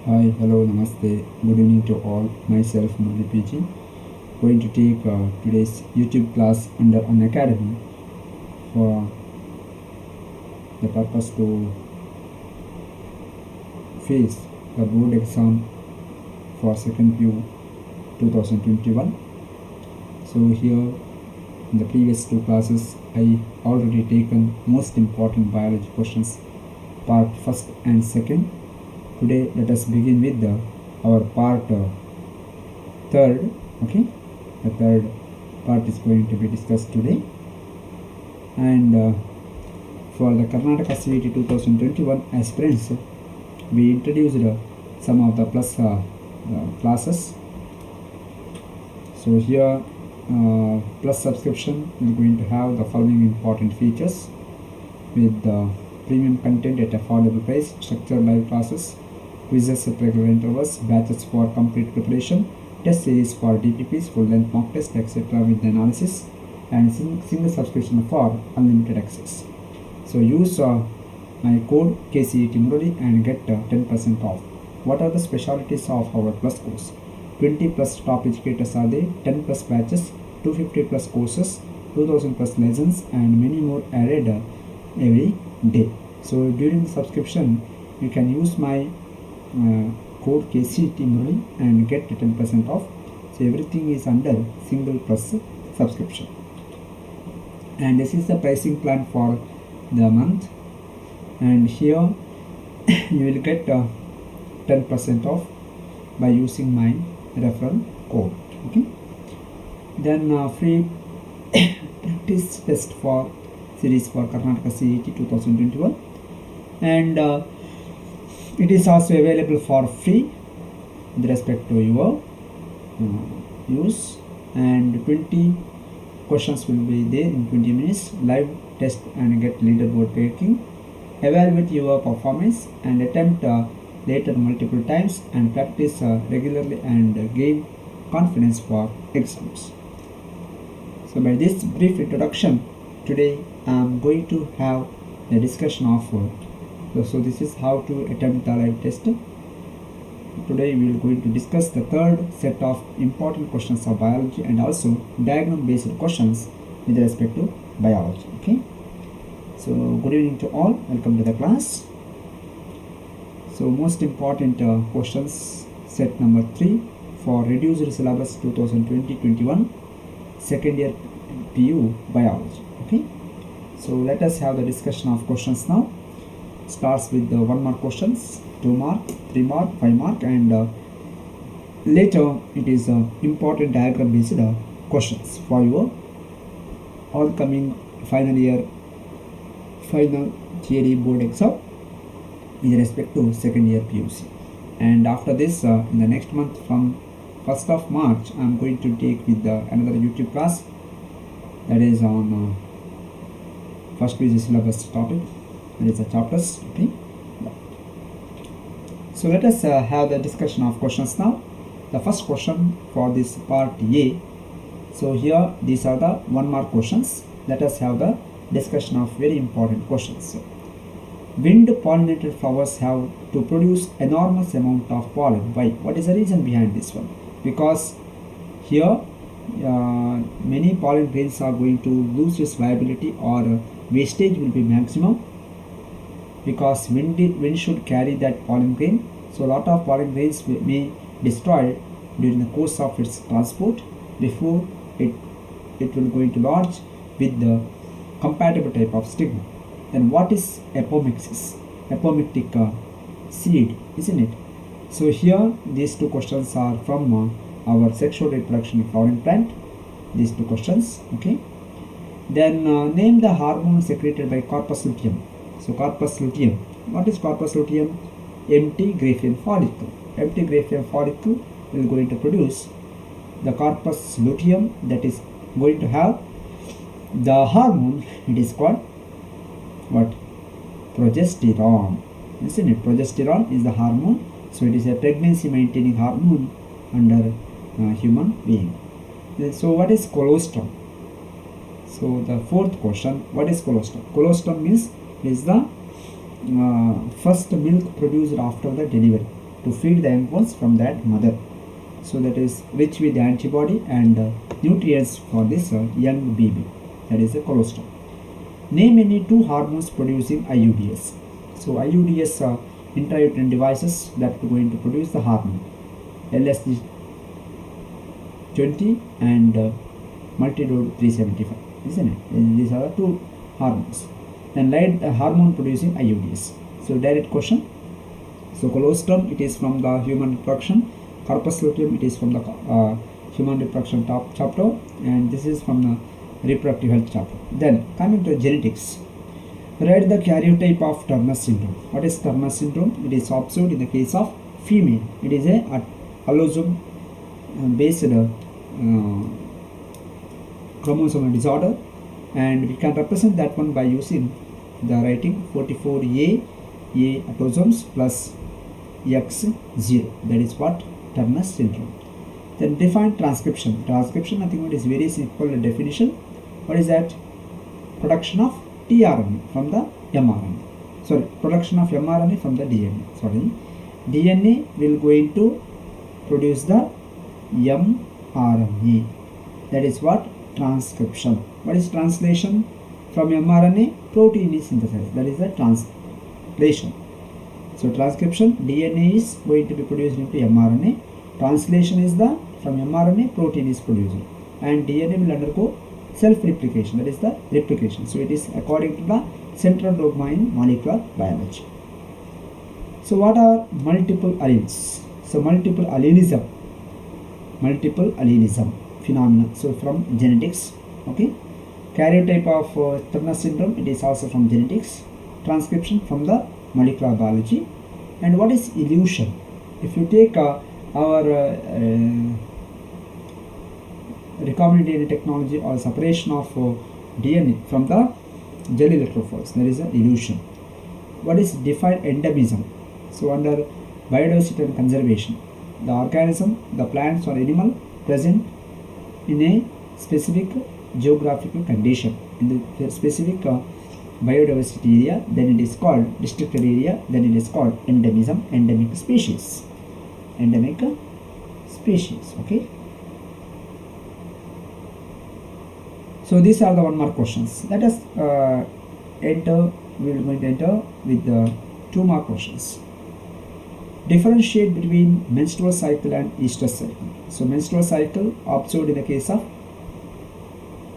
Hi, hello, namaste. Good evening to all. Myself, Murli PG. Going to take today's YouTube class under Unacademy for the purpose to face the board exam for second Q 2021. So here in the previous two classes, I already taken most important biology questions, part first and second. Today let us begin with our part third. Okay, the third part is going to be discussed today, and for the Karnataka CET 2021 aspirants, we introduced some of the plus classes. So here plus subscription is going to have the following important features with the premium content at affordable price, structured live classes, quizzes at regular intervals, batches for complete preparation, test series for DPPs, full length mock test, etc. with the analysis, and single subscription for unlimited access. So use my code KCET and get 10% off. What are the specialties of our plus course? 20 plus top educators are there, 10 plus batches, 250 plus courses, 2000 plus lessons, and many more added every day. So during the subscription, you can use my code KCET and get 10% off. So everything is under single plus subscription. And this is the pricing plan for the month. And here you will get 10% off by using my referral code. Okay. Then free practice test for series for Karnataka CET 2021, and it is also available for free with respect to your use, and 20 questions will be there in 20 minutes, live test and get leaderboard ranking, evaluate your performance and attempt later multiple times, and practice regularly and gain confidence for exams. So by this brief introduction, today I am going to have the discussion of so this is how to attempt the live test. Today we are going to discuss the third set of important questions of biology and also diagram based questions with respect to biology. Okay, so good evening to all, welcome to the class. So most important questions, set number 3 for reduced syllabus 2020-21 second year PU biology. Okay, so let us have the discussion of questions now. Starts with the 1 mark questions, 2 mark, 3 mark, 5 mark, and later it is important diagram based questions for your upcoming final year final theory board exam with respect to second year PUC. And after this, in the next month from 1st of March, I am going to take with another YouTube class that is on first PUC syllabus topic. It is a chapters. Okay. So let us have the discussion of questions now. The first question for this part A. So here these are the 1 mark questions. Let us have the discussion of very important questions. Wind pollinated flowers have to produce enormous amount of pollen. Why? What is the reason behind this one? Because here many pollen grains are going to lose its viability, or wastage will be maximum, because wind should carry that pollen grain. So a lot of pollen grains may destroy during the course of its transport before it will going to lodge with the compatible type of stigma. Then what is apomixis? Apomictic seed, isn't it? So here these two questions are from our sexual reproduction in flowering plant. These two questions. Okay. Then name the hormone secreted by corpus luteum. So corpus luteum. What is corpus luteum? Empty Graafian follicle. Empty Graafian follicle will going to produce the corpus luteum, that is going to have the hormone. It is called what? Progesterone. Isn't it? Progesterone is the hormone. So it is a pregnancy maintaining hormone under human being. So what is colostrum? So the fourth question, what is colostrum? Colostrum means is the first milk produced after the delivery. to feed the young ones from that mother. So that is rich with antibody and nutrients for this young baby. That is the colostrum. Name any two hormones producing IUDs. So IUDs are intrauterine devices that are going to produce the hormone LSD20 and multidode 375, isn't it? These are the two hormones. Then light hormone producing IUDs. So direct question. So colostrum, it is from the human reproduction. Corpus luteum, it is from the human reproduction chapter, and this is from the reproductive health chapter. Then coming to genetics. Write the karyotype of Turner syndrome. What is Turner syndrome? It is observed in the case of female. It is a allosome based chromosomal disorder, and we can represent that one by using the writing 44A autosomes plus X0. That is what Turner syndrome. Then define transcription. Transcription, nothing but is very simple definition. What is that? Production of tRNA from the mRNA. Sorry, production of mRNA from the DNA. Sorry, DNA will going to produce the mRNA. That is what transcription. What is translation? From mRNA, protein is synthesized. That is the translation. So transcription, DNA is going to be produced into mRNA. Translation is the from mRNA, protein is produced, and DNA will undergo self-replication. That is the replication. So it is according to the central dogma in molecular biology. So what are multiple alleles? So multiple allelism phenomenon. So from genetics. Okay. Karyotype of Turner syndrome, it is also from genetics. Transcription from the molecular biology. And what is elution? If you take our recombinant DNA technology or separation of DNA from the jelly electrophores, there is an elution. What is defined endemism? So under biodiversity and conservation, the organism, the plants or animal present in a specific geographical condition, in the specific biodiversity area, then it is called restricted area, then it is called endemism, endemic species. Okay. So these are the one more questions. Let us enter. We are going to enter with the two more questions. Differentiate between menstrual cycle and estrous cycle. So menstrual cycle observed in the case of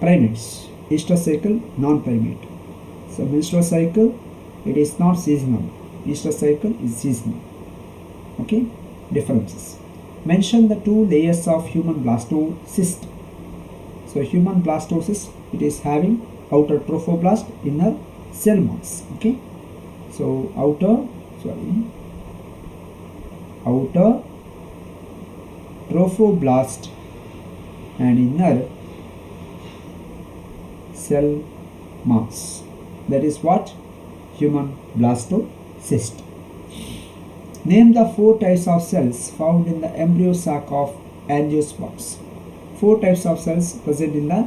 primates. Estrous cycle non-primate. So menstrual cycle, it is not seasonal. Estrous cycle is seasonal. Okay. Differences. Mention the two layers of human blastocyst. So human blastocyst, it is having outer trophoblast, inner cell mass. Okay. So outer trophoblast and inner cell mass. That is what human blastocyst. Name the 4 types of cells found in the embryo sac of angiosperms. 4 types of cells present in the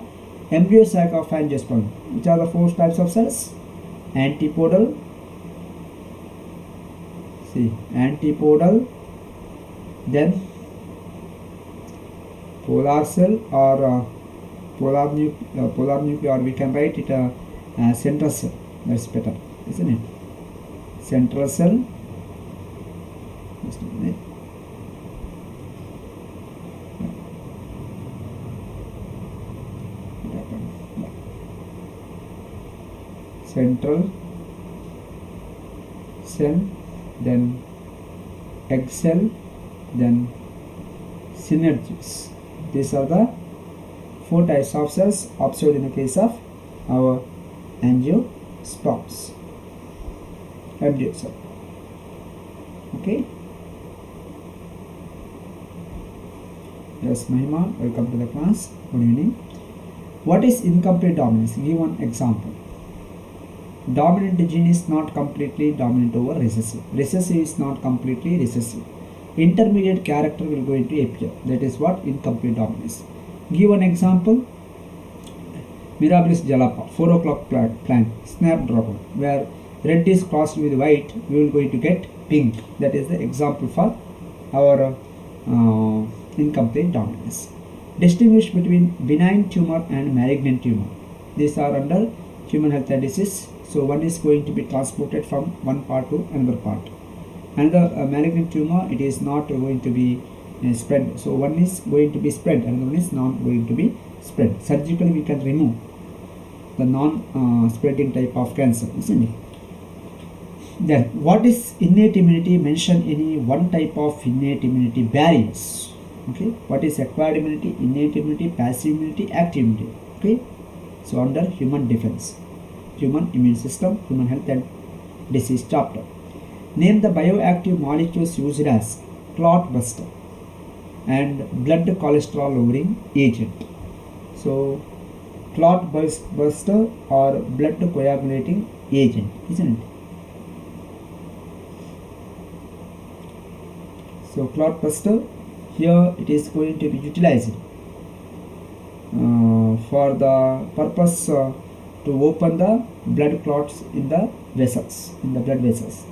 embryo sac of angiosperm. Which are the 4 types of cells? Antipodal. Antipodal. Then polar cell or polar nuclei, or we can write it central cell. That's better, isn't it? Central cell. Just a minute. Central cell, then egg cell, then synergies. These are the 4 types of cells observed in the case of our angiosperms. Embryo cell. Okay. Yes, Mahima, welcome to the class. Good evening. What is incomplete dominance? Give one example. Dominant gene is not completely dominant over recessive. Recessive is not completely recessive. Intermediate character will going to appear. That is what incomplete dominance. Give an example. Mirabilis jalapa, 4 o'clock plant, snapdragon, where red is crossed with white, we will going to get pink. That is the example for or incomplete dominance. Distinguish between benign tumor and malignant tumor. These are under human health and disease. So one is going to be transported from one part to another part. Another malignant tumor, it is not going to be spread. So one is going to be spread, another one is not going to be spread. Surgically we can remove the non-spreading type of cancer, isn't it? Then what is innate immunity? Mention any one type of innate immunity barriers. Okay, what is acquired immunity, innate immunity, passive immunity, active immunity? Okay, so under human defense, human immune system, human health and disease chapter. Name the bioactive molecules used as clot buster and blood cholesterol lowering agent. So clot buster or blood coagulating agent, isn't it? So clot buster, here it is going to be utilized for the purpose to open the blood clots in the vessels, in the blood vessels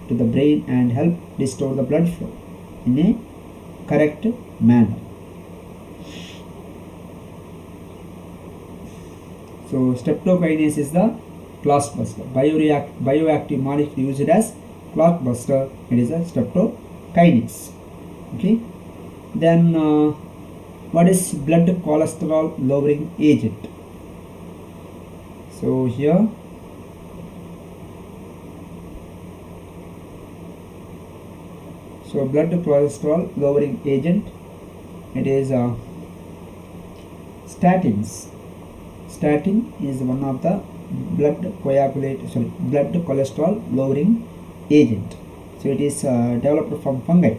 to the brain and help restore the blood flow in a correct manner. So streptokinase is the clot buster. Bioactive molecule used as clot buster, it is a streptokinase. Okay. Then what is blood cholesterol lowering agent? So here blood cholesterol lowering agent, it is statins. Statin is one of the blood cholesterol lowering agent. So it is developed from fungi.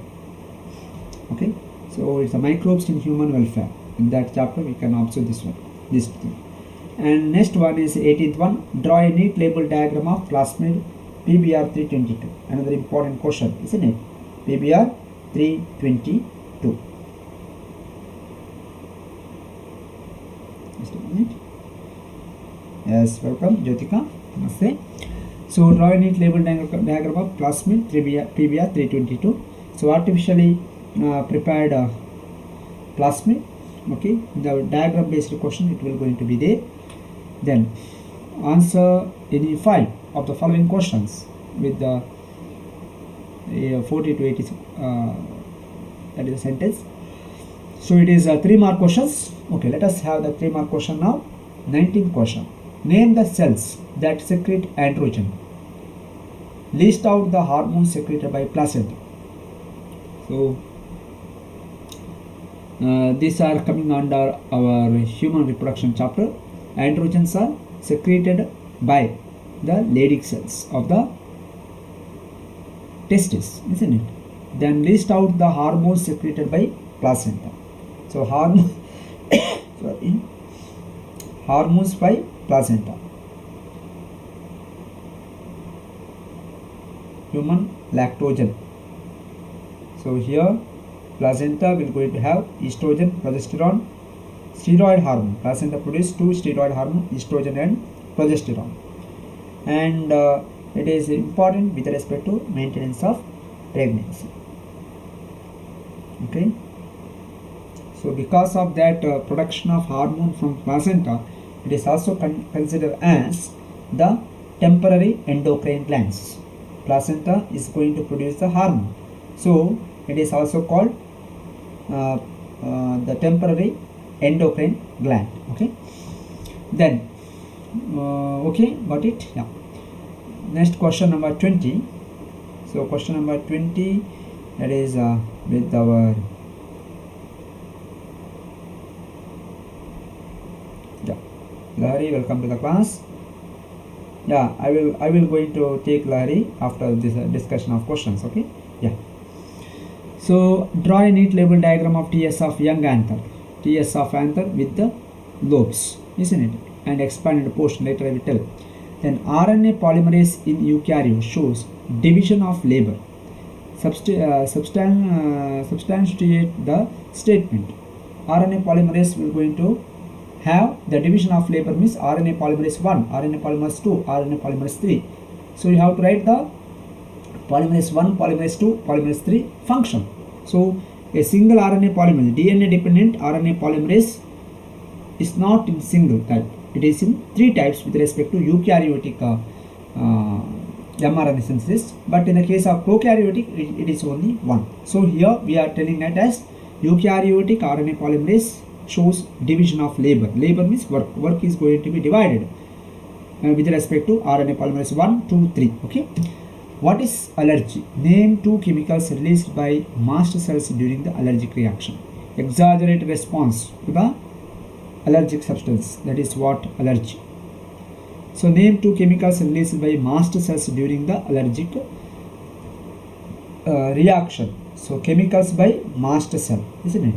Okay, so it's a microbes in human welfare. In that chapter we can observe this one, this thing. And next one is 18th one. Draw a neat label diagram of plasmid PBR 322. Another important question, isn't it? PBR 322. Just a minute. Yes, welcome Jyotika. Namaste. So draw a neat label diagram of plasmid PBR 322. So artificially prepared plasmid. Okay, the diagram based question it will going to be there. Then answer any 5 of the following questions with the 40 to 80 that is the sentence. So it is 3 mark questions. Okay, let us have the 3 mark question now. 19th question. Name the cells that secrete androgen. List out the hormones secreted by placenta. So these are coming under our human reproduction chapter. Androgens are secreted by the Leydig cells of the testis, isn't it? Then list out the hormones secreted by placenta. So hormones by placenta. Human lactogen. So here placenta will going to have estrogen, progesterone, steroid hormone. Placenta produces 2 steroid hormone, estrogen and progesterone. And it is important with respect to maintenance of pregnancy. Okay. So because of that production of hormone from placenta, it is also considered as the temporary endocrine glands. Placenta is going to produce the hormone. So it is also called the temporary endocrine gland. Okay. Then okay, got it? Yeah. Next question number 20. So question number 20, that is with our Lahari, welcome to the class. Yeah, I will going to take Lahari after this discussion of questions. Okay. Yeah. So draw a neat label diagram of TS of young anther. TS of anther with the lobes, isn't it? And expanded portion, later I will tell. Then RNA polymerase in eukaryote shows division of labor. Substantiate the statement. RNA polymerase will going to have the division of labor, means RNA polymerase 1, RNA polymerase 2, RNA polymerase 3. So you have to write the polymerase 1, polymerase 2, polymerase 3 function. So a single RNA polymerase, DNA dependent RNA polymerase is not in single type. It is in 3 types with respect to eukaryotic mRNA synthesis, but in the case of prokaryotic it is only 1. So here we are telling that as eukaryotic RNA polymerase shows division of labor. Labor means work. Work is going to be divided with respect to RNA polymerase 1, 2, 3. Okay. What is allergy? Name 2 chemicals released by mast cells during the allergic reaction. Exaggerate response to the allergic substance. That is what allergy. So name 2 chemicals released by mast cells during the allergic reaction. So chemicals by mast cell, isn't it?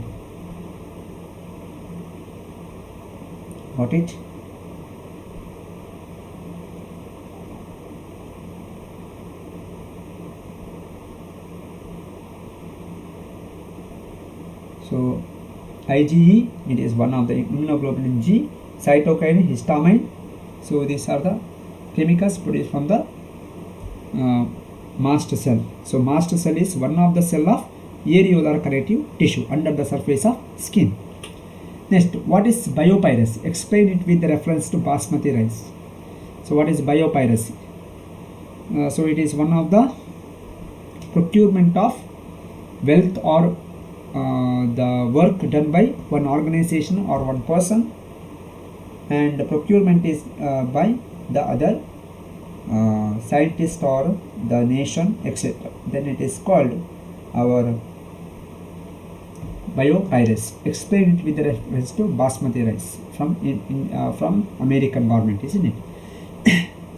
Got it? So IgE, it is one of the immunoglobulin G, cytokine, histamine. So these are the chemicals produced from the mast cell. So mast cell is one of the cell of areolar connective tissue under the surface of skin. Next, what is biopiracy? Explain it with reference to basmati rice. So what is biopiracy? So it is one of the procurement of wealth or the work done by one organization or one person, and the procurement is by the other scientist or the nation, etc. Then it is called our biopiracy. Explain it with reference to basmati rice from American government, isn't it?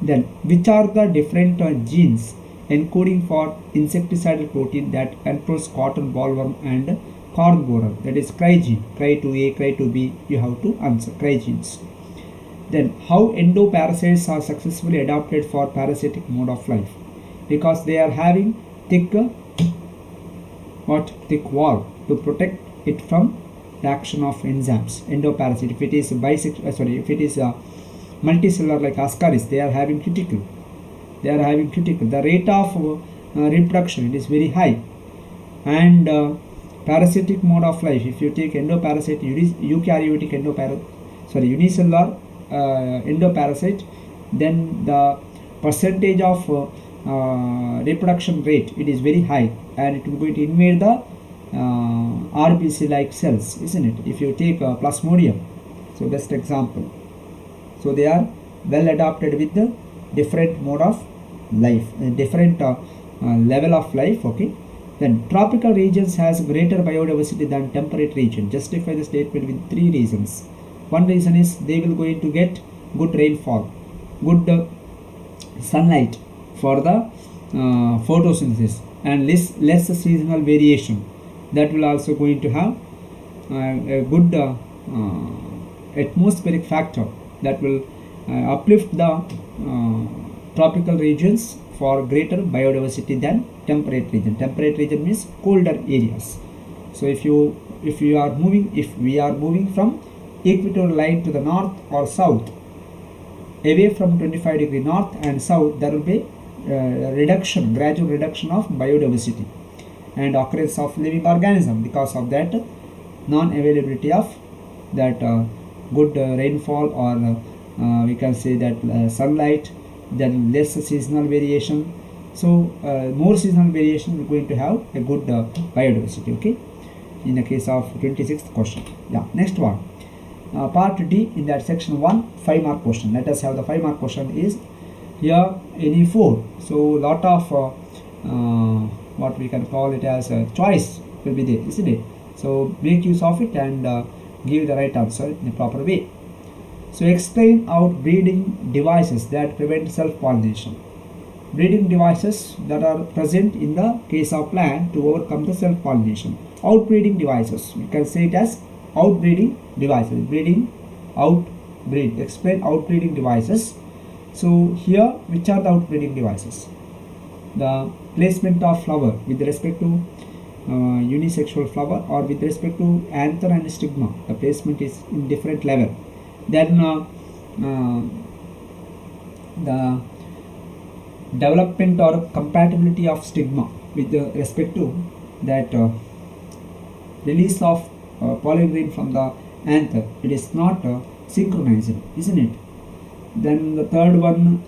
Then which are the different genes encoding for insecticidal protein that controls cotton bollworm and corn borer? That is cry gene. Cry to A, cry to B. You have to answer cry genes. Then how endoparasites are successfully adapted for parasitic mode of life? Because they are having thick wall to protect it from the action of enzymes. Endoparasite. If it is if it is multicellular like Ascaris, they are having cuticle. The rate of reproduction, it is very high. And parasitic mode of life, if you take endoparasite, eukaryotic unicellular endoparasite, then the percentage of reproduction rate, it is very high, and it will going to invade the RBC like cells, isn't it? If you take Plasmodium, so best example. So they are well adapted with the different mode of life, different level of life. Okay. Then tropical regions has greater biodiversity than temperate region. Justify the statement with 3 reasons. One reason is they will going to get good rainfall, good sunlight for the photosynthesis, and less seasonal variation. That will also going to have a good atmospheric factor that will uplift the tropical regions for greater biodiversity than temperate region. Temperate region means colder areas. So if we are moving from equatorial line to the north or south, away from 25° north and south, there will be gradual reduction of biodiversity and occurrence of living organism because of that non-availability of that good rainfall, or we can say that sunlight, then less seasonal variation. So more seasonal variation, we are going to have a good biodiversity. Okay, in the case of 26th question. Yeah, next one, part D in that section 1, 5-mark question. Let us have the 5-mark question is here any 4. So lot of what we can call it as a choice will be there, isn't it? So make use of it and give the right answer in a proper way. So explain outbreeding devices that prevent self-pollination. Breeding devices that are present in the case of plant to overcome the self-pollination. Outbreeding devices, we can say it as outbreeding devices. Explain outbreeding devices. So here, which are the outbreeding devices? The placement of flower with respect to unisexual flower, or with respect to anther and stigma, the placement is in different level. Then the development or compatibility of stigma with respect to that release of pollen grain from the anther. It is not synchronized, isn't it? Then the third one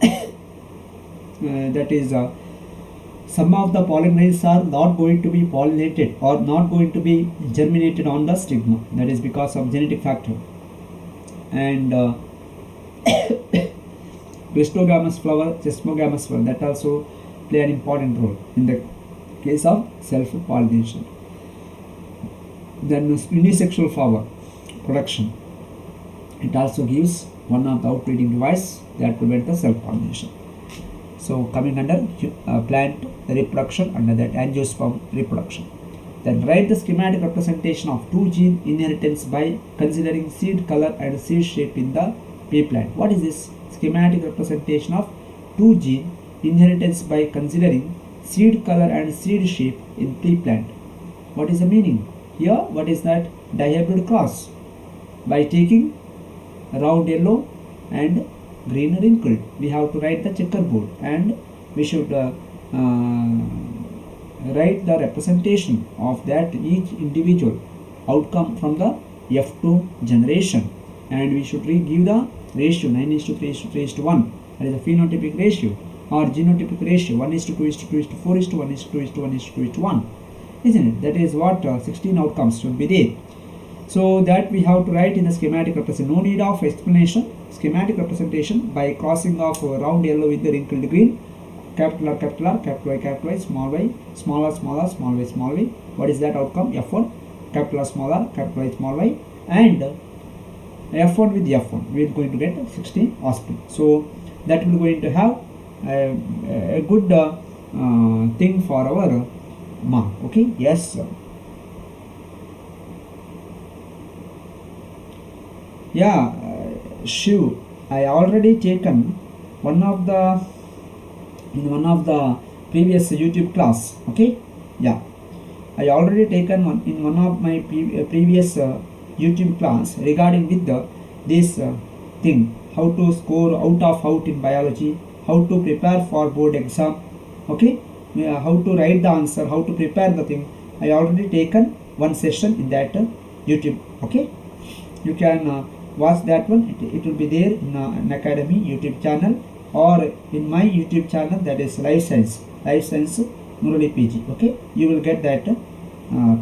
that is some of the pollen grains are not going to be pollinated or not going to be germinated on the stigma. That is because of genetic factor. And Cristogamous flower, Chesmogamous flower, that also play an important role in the case of self-pollination. Then unisexual flower production. It also gives one of the outbreeding device that prevent the self-pollination. So coming under plant reproduction, under that angiosperm reproduction. Then write the schematic representation of two gene inheritance by considering seed color and seed shape in the pea plant. What is this? Schematic representation of two gene inheritance by considering seed color and seed shape in pea plant. What is the meaning? Here, what is that? Dihybrid cross. By taking round yellow and green wrinkled, we have to write the checkerboard, and we should write the representation of that each individual outcome from the F2 generation, and we should give the ratio 9:3:3:1, that is the phenotypic ratio, or genotypic ratio 1:2:2:4:1:2:1:2:1, isn't it? That is what 16 outcomes should be there. So that we have to write in the schematic representation. No need of explanation. Schematic representation by crossing of round yellow with the wrinkled green, capital R, capital R, capital Y, small y, small r, small r, small y, small y. What is that outcome? F1, capital R, small r, capital Y, small y, and F1 with F1. We are going to get 16 offspring. So that will going to have a good thing for our mark. Okay. Yes, sir. Yeah, Shiv, I already taken one of the previous YouTube class. Okay, yeah, I already taken in one of my previous YouTube class regarding with this thing, how to score out in biology, how to prepare for board exam. Okay, how to write the answer, how to prepare the thing. I already taken one session in that YouTube. Okay, you can watch that one. It will be there in Unacademy YouTube channel, or in my YouTube channel, that is Life Science Murali PG. Okay, you will get that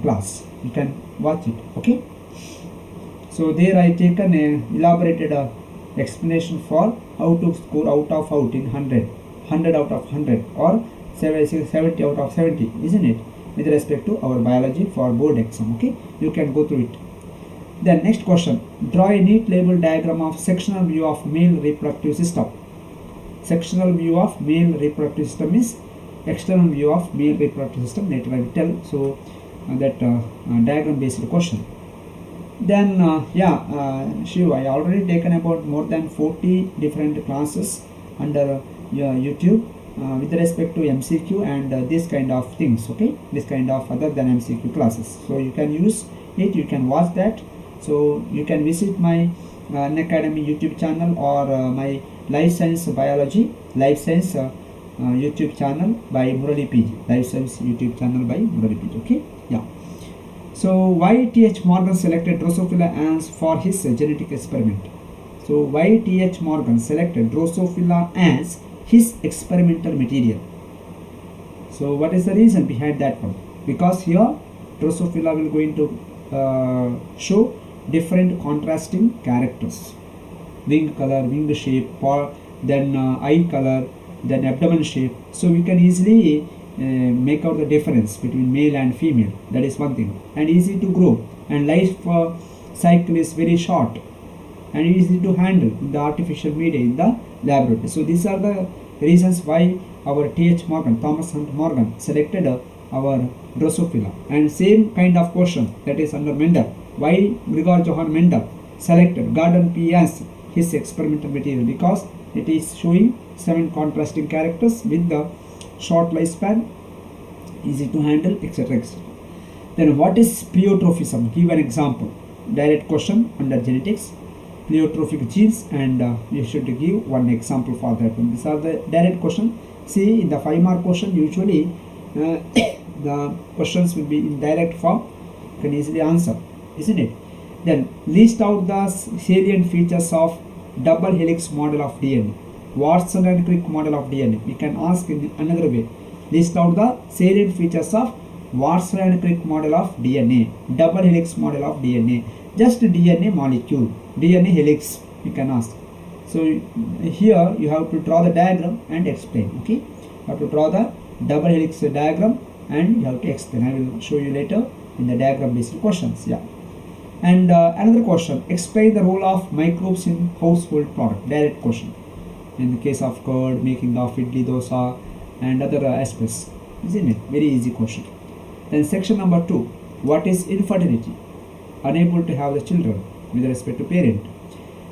class. You can watch it. Okay, so there I taken a elaborated explanation for how to score out in 100 out of 100, or 70 out of 70, isn't it, with respect to our biology for board exam. Okay, you can go through it. Then next question, draw a neat label diagram of sectional view of male reproductive system. Sectional view of male reproductive system is external view of male reproductive system. Later I will tell. So that diagram based question. Then Shiv, I already taken about more than 40 different classes under YouTube with respect to MCQ and this kind of things. Okay, this kind of other than MCQ classes. So you can use it. You can watch that. So you can visit my Unacademy YouTube channel, or my Life Science Biology, Life Science YouTube channel by Murali PG. Life Science YouTube channel by Murali PG. Okay, yeah. So why T.H. Morgan selected Drosophila ants for his genetic experiment? So why T.H. Morgan selected Drosophila ants his experimental material? So what is the reason behind that one? Because here Drosophila will going to show different contrasting characters: wing color, wing shape, then eye color, then abdomen shape. So we can easily make out the difference between male and female. That is one thing. And easy to grow, and life cycle is very short and easy to handle in the artificial media in the laboratory. So these are the reasons why our T.H. Morgan, Thomas Hunt Morgan, selected our Drosophila. And same kind of question that is under Mendel. Why Gregor Johann Mendel selected garden pea as his experimental material? Because it is showing 7 contrasting characters with the short lifespan, easy to handle, etc. etc. Then what is pleiotrophism? Give an example. Direct question under genetics. Pleiotrophic genes, and you should give one example for that one. These are the direct question. See, in the 5-mark question, usually the questions will be in direct form. You can easily answer, isn't it? Then list out the salient features of double helix model of DNA. Watson and Crick model of DNA. We can ask in another way. List out the salient features of Watson and Crick model of DNA. Double helix model of DNA. Just DNA molecule. DNA helix. You can ask. So here you have to draw the diagram and explain. Okay. You have to draw the double helix diagram and you have to explain. I will show you later in the diagram based questions. Yeah. And another question. Explain the role of microbes in household product. Direct question. In the case of curd, making of idli, dosa and other aspects. Isn't it? Very easy question. Then section number 2. What is infertility? Unable to have the children with respect to parent.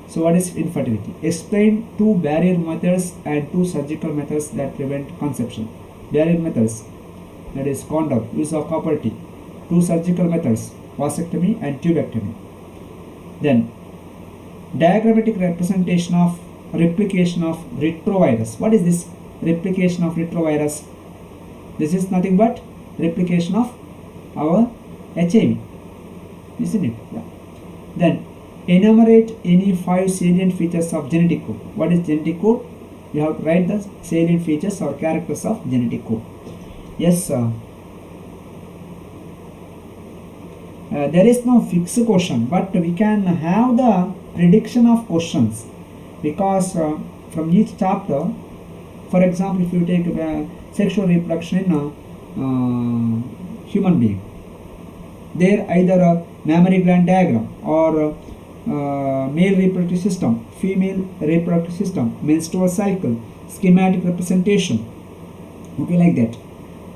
So what is infertility? Explain 2 barrier methods and 2 surgical methods that prevent conception. Barrier methods, that is condom, use of copper T. 2 surgical methods, vasectomy and tubectomy. Then diagrammatic representation of replication of retrovirus. What is this replication of retrovirus? This is nothing but replication of our HIV, isn't it? Yeah. Then enumerate any 5 salient features of genetic code. What is genetic code? You have to write the salient features or characters of genetic code. Yes, there is no fixed question, but we can have the prediction of questions, because from each chapter, for example, if you take sexual reproduction in human being, there either a mammary gland diagram or male reproductive system, female reproductive system, menstrual cycle, schematic representation, okay, like that,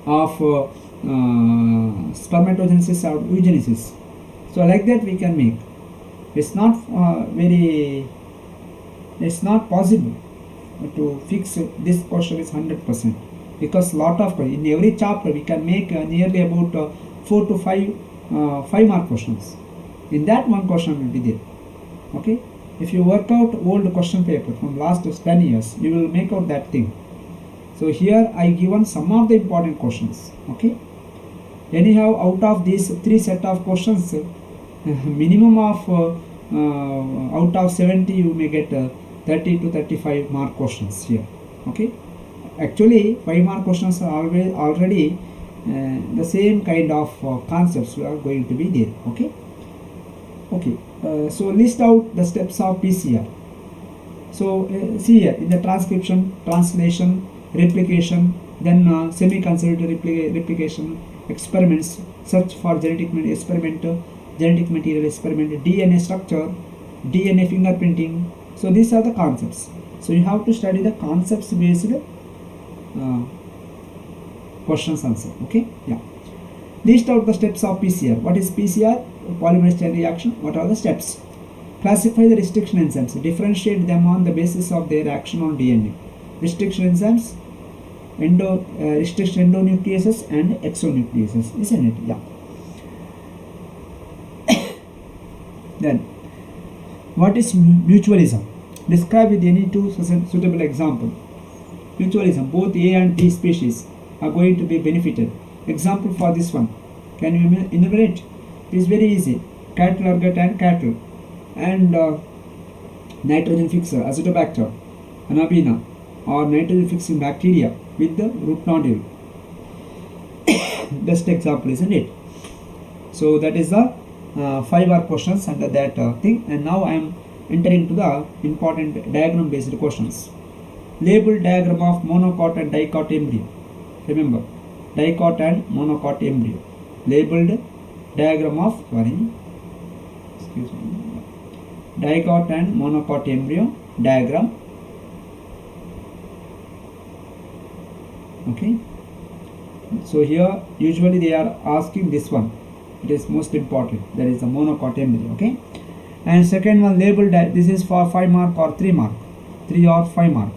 of spermatogenesis or oogenesis. So like that we can make. It's not it's not possible to fix this question is 100%, because lot of in every chapter we can make nearly about 4 to 5 mark questions. In that one question will be there. Okay, if you work out old question paper from last 10 years, you will make out that thing. So here I given some of the important questions. Okay, anyhow, out of these 3 set of questions, minimum of out of 70 you may get 30 to 35 mark questions here. Okay, actually 5 mark questions are already the same kind of concepts are going to be there. Okay. Okay, so list out the steps of PCR. So see here in the transcription, translation, replication, then semi-conservative replication, experiments, search for genetic material experiment, DNA structure, DNA fingerprinting. So these are the concepts. So you have to study the concepts based questions answer. Okay, yeah. List out the steps of PCR. What is PCR? Polymerase chain reaction. What are the steps? Classify the restriction enzymes. Differentiate them on the basis of their action on DNA. Restriction enzymes, restriction endonucleases and exonucleases, isn't it? Yeah. Then, what is mutualism? Describe with any 2 suitable example. Mutualism, both A and B species are going to be benefited. Example for this one, can you enumerate? It is very easy. Cattle ergot and cattle, and nitrogen fixer, Azotobacter, Anabina, or nitrogen fixing bacteria with the root nodule. Best example, isn't it? So that is the 5 mark questions under that thing. And now I am entering to the important diagram based questions. Label diagram of monocot and dicot embryo. Remember, dicot and monocot embryo. Labeled diagram of dicot and monocot embryo diagram. Okay, so here usually they are asking this one. It is most important. That is the monocot embryo. Okay, and second one, labeled this is for 5 mark or 3 mark, 3 or 5 mark.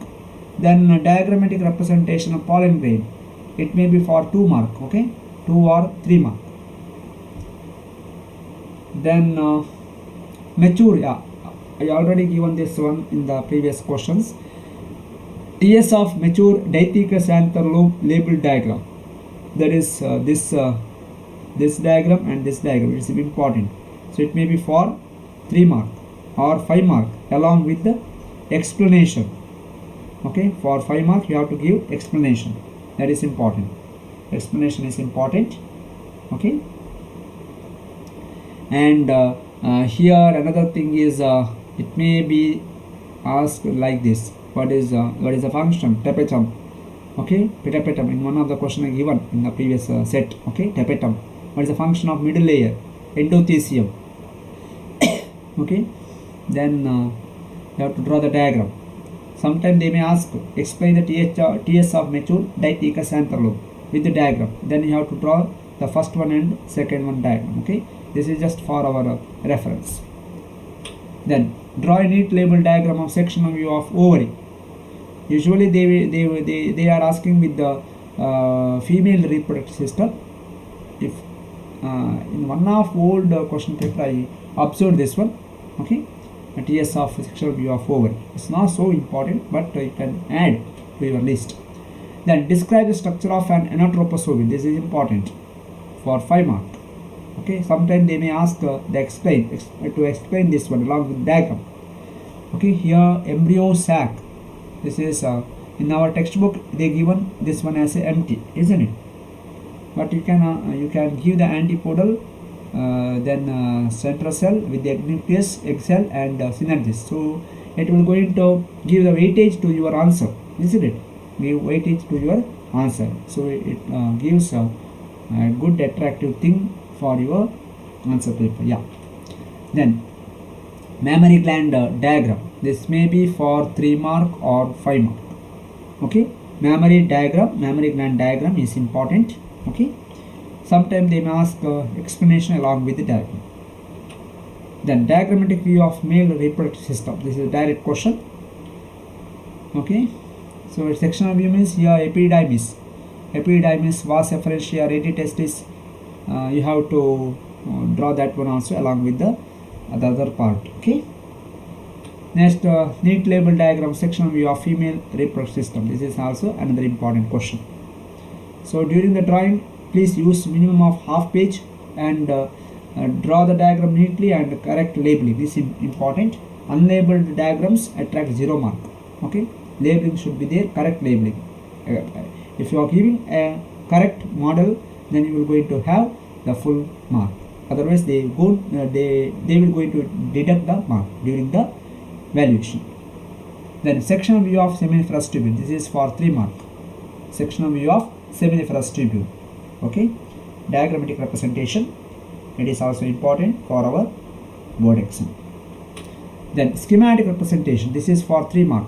Then diagrammatic representation of pollen grain. It may be for 2 mark. Okay, 2 or 3 mark. Then mature, yeah, I already given this one in the previous questions. TS of mature dithecous anther lobe label diagram. That is this this diagram and this diagram. It's important. So it may be for 3 mark or 5 mark along with the explanation. Okay, for 5 mark you have to give explanation. That is important. Explanation is important. Okay, and here another thing is it may be asked like this. What is the function tapetum? Okay, tapetum in one of the question given in the previous set. Okay, tapetum. What is the function of middle layer? Endothelium. Okay, then you have to draw the diagram. Sometimes they may ask explain the TS of mature dithecous anther lobe with the diagram. Then you have to draw the first one and second one diagram. Okay, this is just for our reference. Then draw a neat label diagram of sectional view of ovary. Usually they are asking with the female reproductive system. If in one of old question paper I observed this one. Okay, a TS of sexual view of ovary. It's not so important, but you can add to your list. Then describe the structure of an anatropous ovary. This is important for 5 mark. Okay, sometimes they may ask to explain this one along with diagram. Okay, here embryo sac. This is in our textbook they given this one as empty, isn't it? But you can give the antipodal, then central cell with the nucleus, egg cell, and synergist. So it will going to give the weightage to your answer, isn't it? Give weightage to your answer. So it gives a good attractive thing for your answer paper. Yeah. Then mammary gland diagram. This may be for 3 mark or 5 mark. Okay, mammary gland diagram is important. Okay, sometimes they may ask explanation along with the diagram. Then diagrammatic view of male reproductive system. This is a direct question. Okay, so sectional view means here epididymis, vas efferentia, rete testis. You have to draw that one also along with the other part. Okay. Next, neat label diagram, sectional view of female reproductive system. This is also another important question. So during the drawing, please use minimum of half page and draw the diagram neatly and correct labeling. This is important. Unlabeled diagrams attract 0 mark. Okay, labeling should be there. Correct labeling. If you are giving a correct model, then you will going to have the full mark. Otherwise, they will going to deduct the mark during the valuation. Then sectional view of seminiferous tubule. This is for 3 mark. Sectional view of seminiferous tubule. Okay, diagrammatic representation. It is also important for our board exam. Then schematic representation. This is for 3 mark.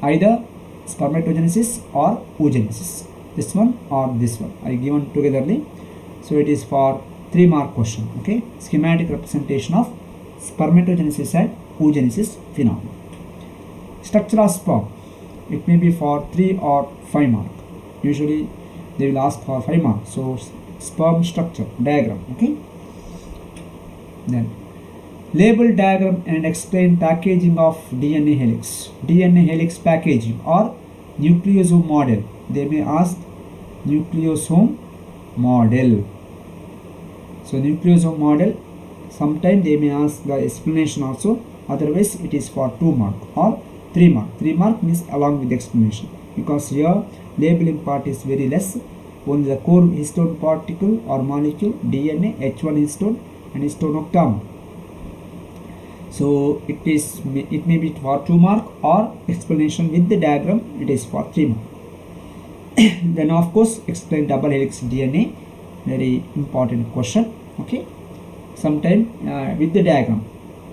Either spermatogenesis or oogenesis. This one or this one. I given togetherly. So it is for 3 mark question. Okay, schematic representation of spermatogenesis and oogenesis phenomena. Structure of sperm. It may be for 3 or 5 mark. Usually they will ask for 5 mark. So sperm structure diagram. Okay. Then label diagram and explain packaging of DNA helix. DNA helix packaging or nucleosome model. They may ask nucleosome model. So nucleosome model. Sometimes they may ask the explanation also. Otherwise it is for 2 mark or 3 mark. 3 mark means along with explanation, because here labeling part is very less. Only the core histone particle or molecule, DNA, H1 histone and histone octamer. So it may be for 2 mark or explanation with the diagram. It is for 3 mark. Then of course explain double helix DNA. Very important question. Okay. Sometime with the diagram,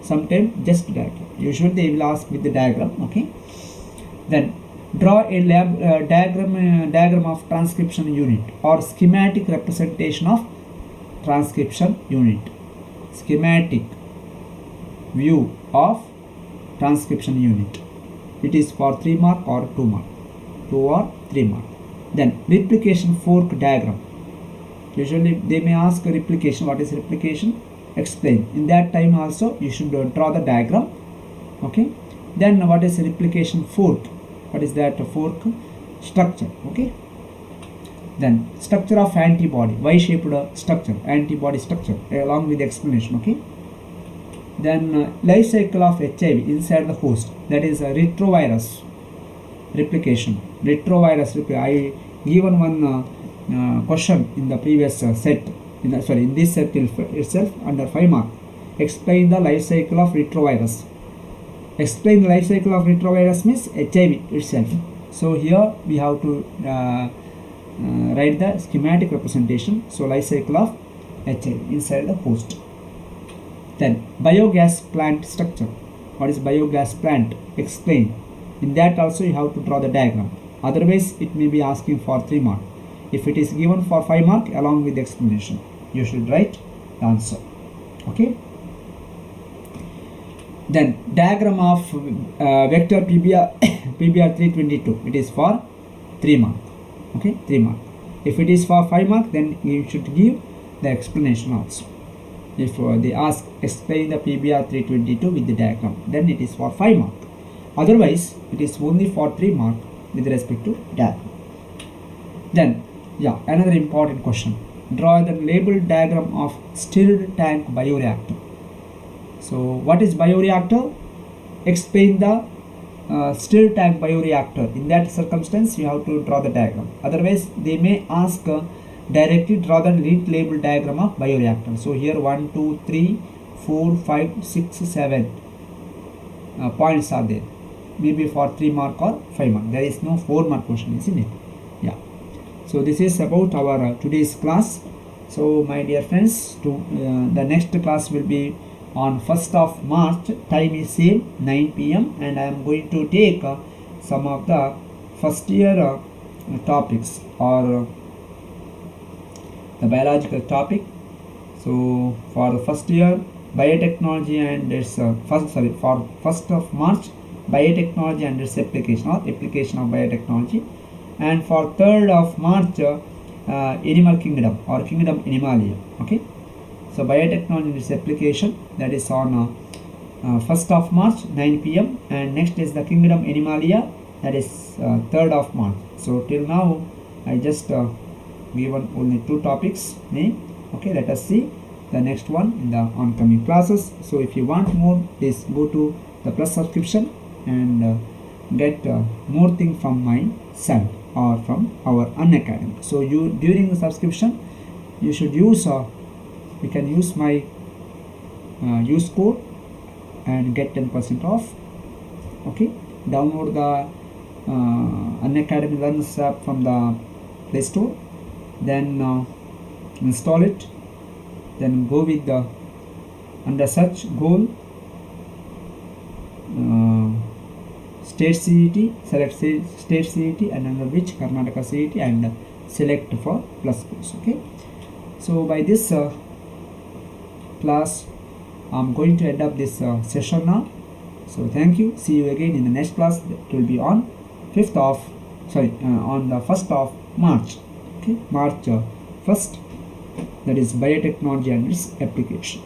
sometime just diagram. Usually they will ask with the diagram. Okay. Then draw a diagram of transcription unit or schematic representation of transcription unit. Schematic view of transcription unit. It is for 3 mark or 2 mark. 2 or 3 mark. Then replication fork diagram. Usually they may ask a replication. What is replication? Explain. In that time also you should draw the diagram. Okay. Then what is replication fork? What is that fork structure? Okay. Then structure of antibody, Y-shaped structure, antibody structure, along with the explanation. Okay. Then life cycle of HIV inside the host, that is retrovirus replication. Retrovirus I given one question in the previous set. In this set itself under 5 mark. Explain the life cycle of retrovirus. Explain the life cycle of retrovirus means HIV itself. So here we have to write the schematic representation. So life cycle of HIV inside the host. Then biogas plant structure. What is biogas plant? Explain. In that also you have to draw the diagram. Otherwise it may be asking for 3 mark. If it is given for 5 mark along with the explanation, you should write the answer. Okay. Then diagram of vector PBR PBR 322. It is for 3 mark. Okay, 3 mark. If it is for 5 mark, then you should give the explanation also. If they ask explain the PBR 322 with the diagram, then it is for 5 mark. Otherwise, it is only for 3 mark with respect to diagram. Then, another important question. Draw the labeled diagram of stirred tank bioreactor. So, what is bioreactor? Explain the stirred tank bioreactor. In that circumstance, you have to draw the diagram. Otherwise, they may ask directly draw the labeled diagram of bioreactor. So, here 1, 2, 3, 4, 5, 6, 7 points are there. Maybe for 3 mark or 5 mark. There is no 4 mark question, isn't it? Yeah. So this is about our today's class. So my dear friends, the next class will be on 1st of March. Time is same 9 p.m. and I am going to take some of the first year topics or the biological topic. So for the first year biotechnology and its for 1st of March biotechnology and its application or application of biotechnology, and for 3rd of March animal kingdom or kingdom animalia. Okay, so biotechnology and its application, that is on 1st of March 9 p.m. and next is the kingdom animalia, that is 3rd of March. So till now I just given only 2 topics name. Okay, let us see the next one in the oncoming classes. So if you want more, please go to the plus subscription and get more thing from my site or from our Unacademy. So you during the subscription you should use you can use my use code and get 10% off. Okay, download the Unacademy Learners app from the Play Store, then install it, then go with the under search goal state CET, select state CET and under which Karnataka CET and select for plus course. Okay, so by this class I am going to end up this session now. So thank you, see you again in the next class. It will be on on the 1st of March. Okay, March 1st, that is biotechnology and its application.